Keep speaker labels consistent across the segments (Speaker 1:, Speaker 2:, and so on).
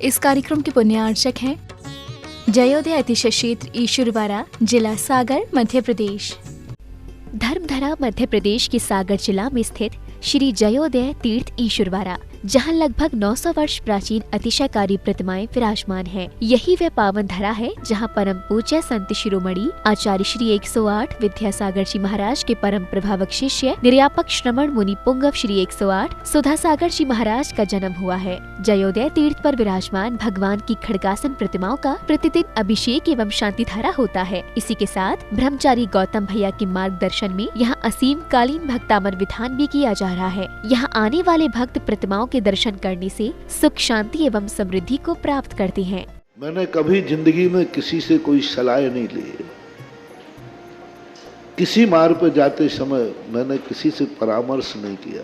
Speaker 1: इस कार्यक्रम के पुण्यार्चक हैं जयोदय अतिशय क्षेत्र ईश्वरवाड़ा, जिला सागर, मध्य प्रदेश। धर्मधरा मध्य प्रदेश के सागर जिला में स्थित श्री जयोदय तीर्थ ईश्वरवाड़ा, जहां लगभग 900 वर्ष प्राचीन अतिशयकारी प्रतिमाएं विराजमान हैं। यही वह पावन धरा है जहां परम पूज्य संत शिरोमणि आचार्य श्री 108 विद्यासागर जी महाराज के परम प्रभावक शिष्य निर्यापक श्रमण मुनि पुंगव श्री 108 सुधा सागर जी महाराज का जन्म हुआ है। जयोदय तीर्थ पर विराजमान भगवान की खड़गासन प्रतिमाओं का प्रतिदिन अभिषेक एवं शांति धारा होता है। इसी के साथ ब्रह्मचारी गौतम भैया के मार्गदर्शन में यहाँ असीम कालीन भक्तामर विधान भी किया जा रहा है। यहाँ आने वाले भक्त प्रतिमाओं के दर्शन करने से सुख, शांति एवं समृद्धि को प्राप्त करते हैं।
Speaker 2: मैंने कभी जिंदगी में किसी से कोई सलाह नहीं ली। किसी मार्ग पर जाते समय मैंने किसी से परामर्श नहीं किया।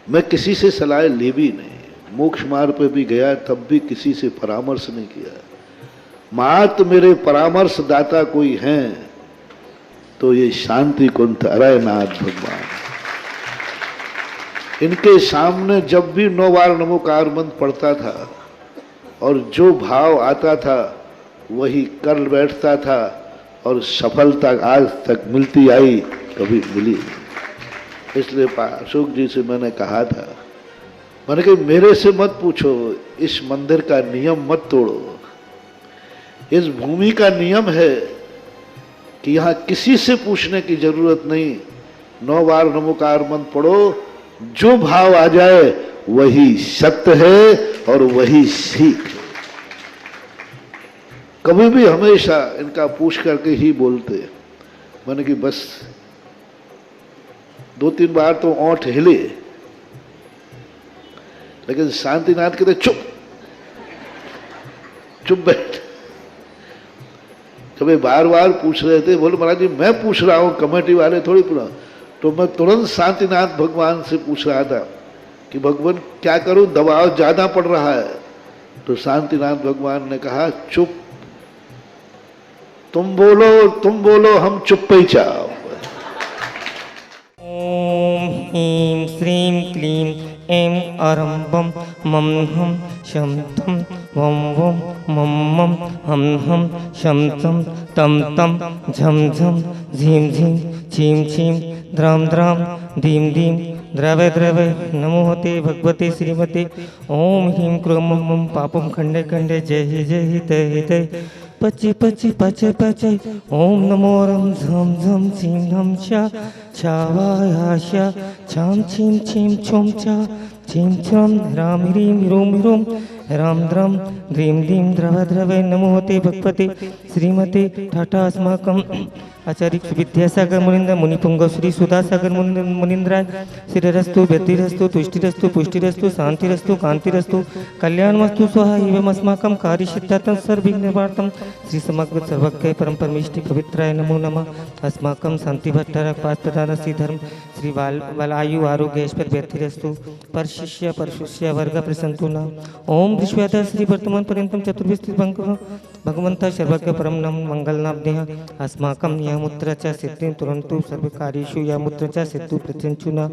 Speaker 2: मैं किसी से सलाह ली भी नहीं। मोक्ष मार्ग पे भी गया तब भी किसी से परामर्श नहीं किया। मात्र मेरे परामर्श दाता कोई हैं तो ये शांति कुंठ अरयनाथ भगवान। इनके सामने जब भी 9 बार नमोकार मंत्र पढ़ता था और जो भाव आता था वही कर बैठता था और सफलता आज तक मिलती आई, कभी मिली नहीं। इसलिए अशोक जी से मैंने कहा था, मैंने कहा मेरे से मत पूछो, इस मंदिर का नियम मत तोड़ो। इस भूमि का नियम है कि यहाँ किसी से पूछने की जरूरत नहीं। 9 बार नमोकार मंत्र पढ़ो, जो भाव आ जाए वही सत्य है और वही सीख है। कभी भी हमेशा इनका पूछ करके ही बोलते। मैंने कि बस 2-3 बार तो ओंठ हिले, लेकिन शांतिनाथ कहते चुप चुप बैठ। कभी बार बार पूछ रहे थे, बोले महाराज जी मैं पूछ रहा हूं, कमेटी वाले थोड़ी पूछा। तो मैं तुरंत शांतिनाथ भगवान से पूछ रहा था कि भगवान क्या करूं, दबाव ज्यादा पड़ रहा है। तो शांतिनाथ भगवान ने कहा चुप, तुम बोलो हम चुप ही चाहो।
Speaker 3: ओम ह्रीं श्रीं क्लीं ऐं अरंबं मं हं शं तं वं वं मं मं हं हं शं तं तं तं झं झं झीं झीं छीं छीं द्रां द्रां दीं दीं द्रवे द्रवे नमो होते भगवते श्रीमते। ओम ह्रीं क्रों मं मं पापं खंडे खंडे जय जय हिते हिते पचे पचे पचे पचे। ओम नमो रं झं झं छीं हम शा छावायाशा छाम छीं छीं छुम छा छीं छम राम ह्रीं ह्रूं ह्रूं राम द्रम द्रीं दीं द्रव द्रवे नमो होते भगवते श्रीमते। टाटा अस्माकं आचार्य विद्यासागर मुनीन्द्र मुनिपुंग श्री सुधासागर मुनीन्द्राय श्रीरस्तु व्यतिरस्तु तुष्टिरस्तु पुष्टिरस्तु शांतिरस्तु कांतिरस्तु कल्याणमस्तु स्वाहा। एवं अस्माकं कार्यसिद्धार्थं सर्वविघ्ननिवारणं श्री समग्र सर्वज्ञ परम परमेष्टि पवित्राय नमो नमः। अस्माकं शांति भट्टारक पाद प्रधान श्री धर्म श्री वालायु आरोग्य ऐश्वर्य व्यतिरस्तु पर शिष्य परशुष्य वर्ग प्रसंतु न। ओम विश्वाधार श्री वर्तमान पर्यंतं चतुर्विस्ति भगवंता सर्वज्ञ परम नम मंगलनाभ्यः। अस्माकं यमुत्र च सिद्धिं तुरन्तु सर्वकार्येषु यमुत्र च सिद्धु प्रत्यंचु न।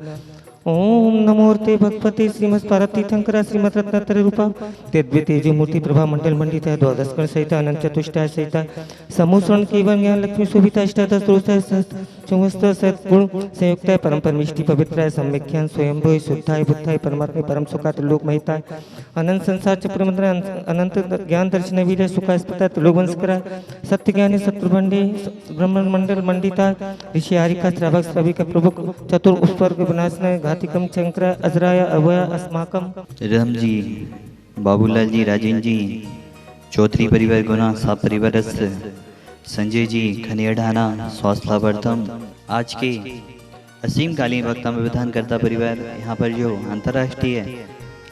Speaker 3: ओम नमोर्ते भगवते श्रीमत्पार्वती शंकर श्रीमत् रत्नाकर रूपा तेजो मूर्ति प्रभा मंडल मंडित द्वादश गण सहित अनंत चतुष्टय सहित समूषण केवल ज्ञान लक्ष्मी शोभिता अष्टादश चौहस्त्र सद्गुण संयुक्त परम परमिष्टि पवित्र सम्यक ज्ञान स्वयंभू शुद्धाय बुद्धाय परमात्मा परम सुखा त्रिलोक महिता अनंत संसार चक्र अनंत ज्ञान दर्शन वीर सुखास्पता त्रिलोक वंशकरा सत्य ज्ञानी शत्रुभंडी ब्रह्म मंडल मंडिता ऋषि आरिका श्रावक श्रविक प्रभुक चतुर उपस्वर्ग विनाशनाय घातिकम शंकर अजराय अभय अस्माकम।
Speaker 4: राम जी, बाबूलाल जी, राजेंद्र जी, चौधरी परिवार गुना साहब परिवार संजय जी खनियाढाना स्वास्थ्यवर्धम। आज के असीम कालीन भक्ता में विधान करता परिवार, यहाँ पर जो अंतर्राष्ट्रीय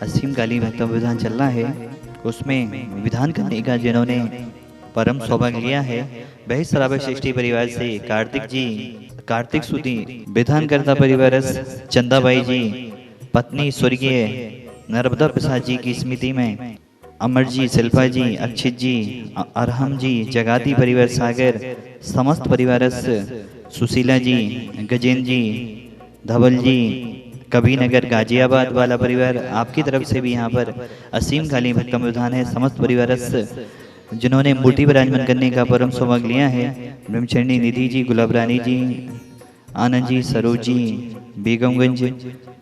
Speaker 4: असीम कालीन भक्ता में विधान चल रहा है उसमें विधान करने का जिन्होंने परम सौभाग्य लिया है वही सराबा सृष्टि परिवार से कार्तिक सुधी विधान करता परिवार चंदाबाई जी पत्नी स्वर्गीय नर्मदा प्रसाद जी की स्मृति में अमर जी, शिल्पा जी, अक्षित जी, अरहम जी, जगाती परिवार सागर समस्त परिवार सुशीला जी, गजेंद्र जी, धवल जी, कबीर नगर गाजियाबाद वाला परिवार, आपकी तरफ से भी यहाँ पर असीम काली भक्तम विधान है। समस्त परिवार जिन्होंने मूर्ति विराजमान करने का परम सौभाग्य लिया है, ब्रह्मचरणी निधि जी, गुलाब रानी जी, आनंद जी, सरोज जी, बेगमगंज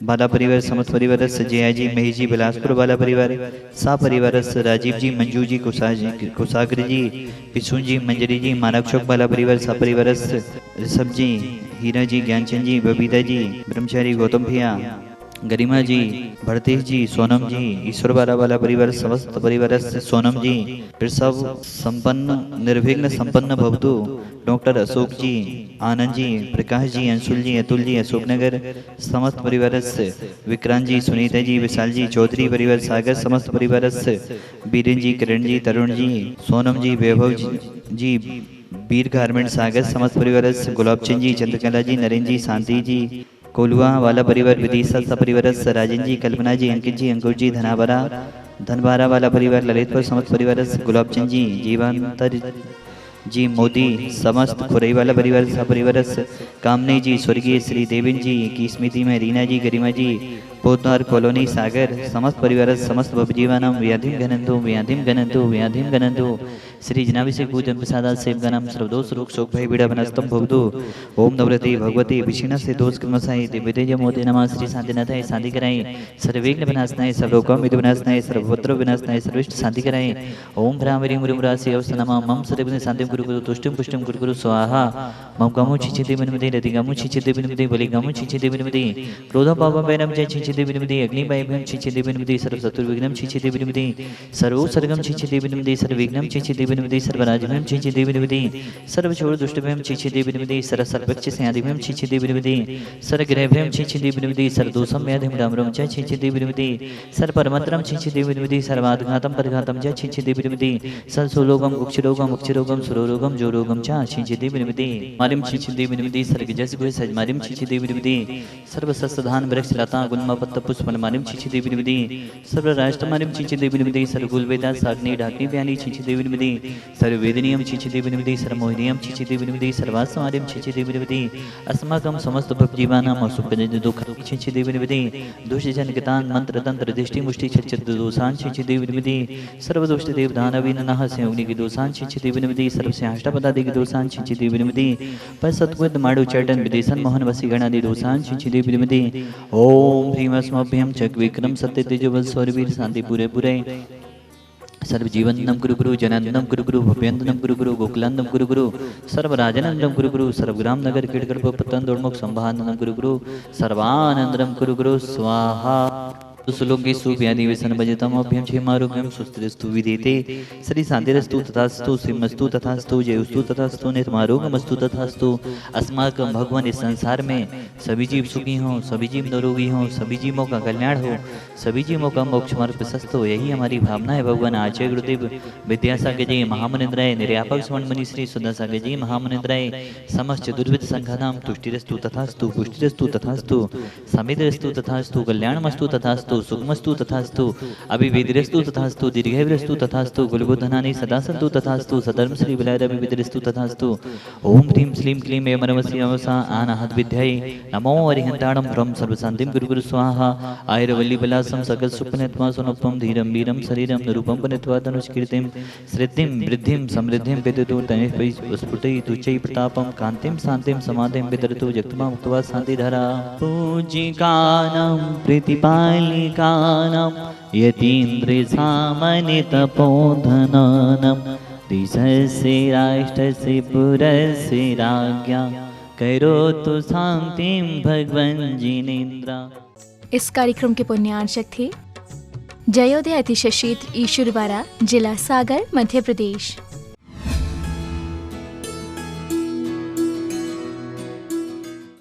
Speaker 4: वाला परिवार, समस्त परिवार, जया जी, महेश जी, बिलासपुर वाला परिवार, सा परिवार, राजीव जी, मंजू जी, कुशाग्र जी, पिछुन जी, मंजरी जी, मानव चौक वाला परिवार, सा परिवार, ऋषभ जी, हीरा जी, ज्ञानचंद जी, बबीता जी, ब्रह्मचारी गौतम भैया, गरिमा जी, भरतेश जी, सोनम जी, ईश्वर वाला परिवार, समस्त परिवार, सोनम जी, फिर सब संपन्न निर्विघ्न संपन्न भवतु, डॉक्टर अशोक जी, आनंद जी, प्रकाश जी, अंशुल जी, अतुल जी, अशोक नगर, समस्त परिवार, विक्रांत जी, सुनीता जी, विशाल जी, चौधरी परिवार, सागर, समस्त परिवार, बीरेन जी, किरण जी, तरुण जी, सोनम जी, वैभव जी, बीर गारमेंट सागर, समस्त परिवार, गुलाबचंद जी, चंद्रकला जी, नरेंद्र जी, शांति जी, कोलुआ वाला परिवार, विदिशा सा परिवार, राजन जी, कल्पना जी, अंकित जी, अंकुर जी, धनबारा वाला परिवार, ललितपुर, समस्त परिवार, गुलाबचंद जी, जीवांतर जी, मोदी, समस्त खुरई वाला परिवार, सपरिवार, कामनी जी, स्वर्गीय श्री देवेन जी की स्मृति में रीना जी, गरिमा जी, पोतनार कॉलोनी सागर, समस्त परिवार, समस्त बपजीवानम व्याधिम व्याधिम गणंतु श्री जनाभिषेक पूजन प्रसादा सेवगानम सर्वदोष रोग शोक भय बीड़ा वनस्तम भवतु। ओम नवरति भगवती विष्णु से दोष क्रमसाई दिव्यतेज मोते नमः। श्री शांतिनाथाय शांति कराई, सर्वविघ्न विनाशनाय, सर्वलोकम विदु विनाशनाय, सर्वपुत्र विनाशनाय, सर्विष्ट शांति कराई। ओम भ्रामरी मुरुमरासि अवस नमः। मम सर्वविघ्न शांतिं कुरु कुरु तुष्टिं पुष्टिं कुरु कुरु स्वाहा। मम गमु छिचिते बिनमते रति गमु छिचिते बिनमते बलि गमु छिचिते बिनमते क्रोधं पापं वैरं च छिचिते बिनमते अग्नि भयं छिचिते बिनमते सर्व शत्रुविघ्नं छिचिते बिनमते सर्वोत्सर्गं छिचिते बिनमते सर्वविघ्नं छिचिते बिनमते सर्वराजभयं छिचिते बिनमते सर्वचोर दुष्टभयं छिचिते बिनमते सर्वसर्पच्च स्यादिभयं छिचिते बिनमते सर्वग्रहभयं छिचिते बिनमते सर्वदोषं व्याधिं डामरं च छिचिते बिनमते सर्वपरमन्त्रं छिचिते बिनमते सर्वाघातं परघातं च छिचिते बिनमते सर्वसुलोकं उक्षरोगं सुरोगं जोरोगं च छिचिते बिनमते मारिं छिचिते बिनमते सर्गजस गुह सजमारिं छिचिते बिनमते सर्वसस्यधान वृक्ष लता गुल्म पत्त पुष्पन मारिं छिचिते बिनमते सर्वराष्ट्रमारिं छिचिते बिनमते सर्वकुलवेदा साग्नि ढाकनि व्यानि छिचिते बिनमते सर्ववेदनीयं छिचिते बिनमते सर्वमोहिनीयं छिचिते बिनमते सर्वास्मारिं छिचिते बिनमते अस्माकं समस्त भक्तजीवानां सुखजन दुःखं छिचिते बिनमते दुष्टजनकतान् मंत्र तंत्र दृष्टि मुष्टि छिचित दोषान् छिचिते बिनमते सर्वदुष्ट देवदानवीनः सेवनिक दोषान् छिचिते बिनमते सर्वस्याष्टपदादिक दोषान् छिचिते बिनमते पसत्वद माडु चैतन विदेशन मोहन वसी गणादि दोषान् छिचिते बिनमते ओम ह्रीं अस्मभ्यं चक विक्रम सत्य तेजोबल सौरवीर शांति पूरे पूरे सर्वजीवनंदम गुरु गुरु जनानंदम गुरु गुरु भव्यंदनम गुरु गुरु गोकुलानंदम गुरु गुरु सर्वराजनंदम गुरु गुरु सर्वग्राम नगर किड़गढ़ पतन दोड़मुख संभानंदम गुरु गुरु सर्वानंदम गुरु गुरु स्वाहा सुलोके सुव्याधि व्यसन भजतम अभ्यम क्षेमारोग्यम सुस्थिरस्तु विदेते श्री शांतिरस्तु तथास्तु श्रीमस्तु तथास्तु जयस्तु तथास्तु निर्मारोगमस्तु तथास्तु। अस्माकं भगवान इस संसार में सभी जीव सुखी हों, सभी जीव निरोगी हों, सभी जीवों का कल्याण हो, सभी जीवों का मोक्ष मार्ग प्रशस्त हो, यही हमारी भावना है। भगवान आचार्य गुरुदेव विद्यासागर जी महामनिंद्राय निर्यापक स्वर्ण मुनि श्री सुंदरसागर जी महामनिंद्राय समस्त चतुर्विध संघानाम तुष्टिरस्तु तथास्तु पुष्टिरस्तु तथास्तु समितिरस्तु तथास्तु कल्याणमस्तु तथास्तु सुखमस्तु तथास्तु अभिवेदिरस्तु तथास्तु दीर्घायुरस्तु तथास्तु कुलबुद्धनानि सदा सन्तु तथास्तु सधर्म श्री विलायरविद्रिस्तु तथास्तु। ओम ह्रीं श्रीं क्लीं एवमनमसि नमसा आनहद विद्यायै नमो अरिहन्ताणं परं सर्वशान्तिं गुरु गुरु स्वाहा। आयुर्वल्लीविलासं सकल सुपनित्वा सुनत्वं धीरं वीरं शरीरं निरूपं पनित्वा धनुष्कीर्तिं श्रुतिं वृद्धिं समृद्धिं विदतु तनिष्पै स्फुटयतु चै प्रतापं कान्तिं शान्तिं समाधिं विदरतु जगत्मा मुक्त्वा शान्तिधरा। पूजिकानां प्रीतिपालि कानां यतीन्द्रसामान्य तपोधनानां देशस्य राष्ट्रस्य पुरस्य राज्ञा करोतु शान्तिं भगवन् जिनेन्द्र।
Speaker 1: इस कार्यक्रम के पुण्यार्चक थे जयोदय अतिशय क्षेत्र ईश्वरवाड़ा, जिला सागर, मध्य प्रदेश।